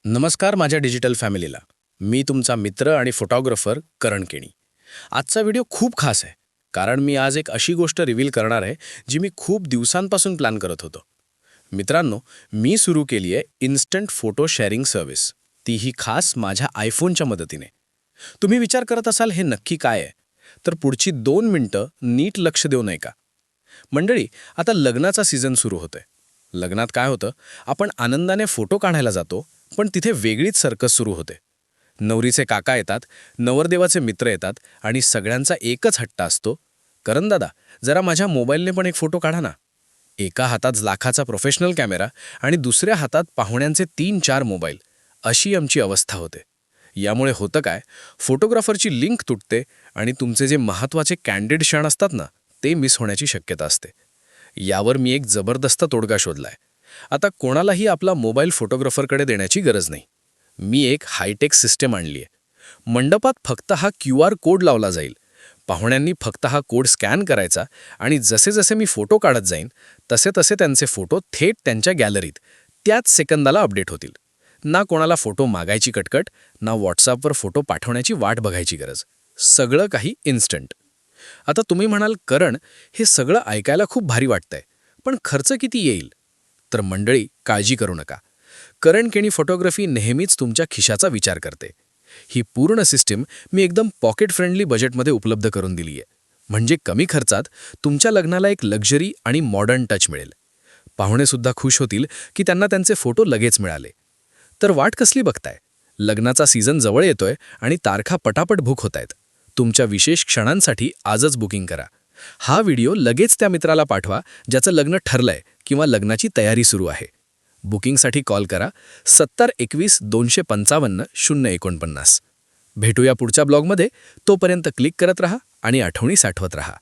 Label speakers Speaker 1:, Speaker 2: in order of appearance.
Speaker 1: नमस्कार माझ्या डिजिटल फॅमिलीला. मी तुमचा मित्र आणि फोटोग्राफर करण केणी. आजचा व्हिडिओ खूप खास आहे, कारण मी आज एक अशी गोष्ट रिव्हील करणार आहे जी मी खूप दिवसांपासून प्लॅन करत होतो. मित्रांनो, मी सुरू केली आहे इन्स्टंट फोटो शेअरिंग सर्व्हिस, तीही खास माझ्या आयफोनच्या मदतीने. तुम्ही विचार करत असाल हे नक्की काय आहे, तर पुढची 2 मिनिटं नीट लक्ष देऊ नये का. मंडळी, आता लग्नाचा सीझन सुरू होतोय. लग्नात काय होतं, आपण आनंदाने फोटो काढायला जातो, पण तिथे वेगळीच सर्कस सुरू होते. नवरीचे काका येतात, नवरदेवाचे मित्र येतात आणि सगळ्यांचा एकच हट्टा असतो, "करण दादा, जरा माझ्या मोबाईलने पण एक फोटो काढा ना." एका हातात लाखाचा प्रोफेशनल कॅमेरा आणि दुसऱ्या हातात पाहुण्यांचे 3-4 मोबाईल. अशी आमची अवस्था होते. यामुळे होतं काय, फोटोग्राफरची लिंक तुटते आणि तुमचे जे महत्त्वाचे कॅन्डिड क्षण असतात ना, ते मिस होण्याची शक्यता असते. यावर मी एक जबरदस्त तोडगा शोधलाय. आता कोणालाही आपला मोबाईल फोटोग्राफरकडे देण्याची गरज नाही. मी एक हायटेक सिस्टम आणली आहे. मंडपात फक्त हा QR कोड लावला जाईल. पाहुण्यांनी फक्त हा कोड स्कॅन करायचा आणि जसे जसे मी फोटो काढत जाईन, तसे तसे त्यांचे फोटो थेट त्यांच्या गॅलरीत त्याच सेकंदाला अपडेट होतील. ना कोणाला फोटो मागायची कटकट, ना व्हॉट्सअपवर फोटो पाठवण्याची वाट बघायची गरज. सगळं काही इन्स्टंट. आता तुम्ही म्हणाल, "करण, हे सगळं ऐकायला खूप भारी वाटतंय, पण खर्च किती येईल?" तर मंडळी, काळजी करू नका. करण केणी फोटोग्राफी नेहमीच तुमच्या खिशाचा विचार करते. ही पूर्ण सिस्टीम मी एकदम पॉकेट फ्रेंडली बजेटमध्ये उपलब्ध करून दिली आहे. म्हणजे कमी खर्चात तुमच्या लग्नाला एक लक्झरी आणि मॉडर्न टच मिळेल. पाहुणेसुद्धा खुश होतील की त्यांना त्यांचे फोटो लगेच मिळाले. तर वाट कसली बघताय? लग्नाचा सीझन जवळ येतोय आणि तारखा पटापट बुक होतायत. तुमच्या विशेष क्षणांसाठी आजच बुकिंग करा. हा व्हिडिओ लगेच त्या मित्राला पाठवा ज्याचं लग्न ठरलंय किंवा लग्नाची तयारी सुरू आहे. बुकिंगसाठी कॉल करा 7021-255-049. भेटूया पुढच्या ब्लॉगमध्ये. तोपर्यंत क्लिक करत रहा आणि आठवणी साठवत रहा.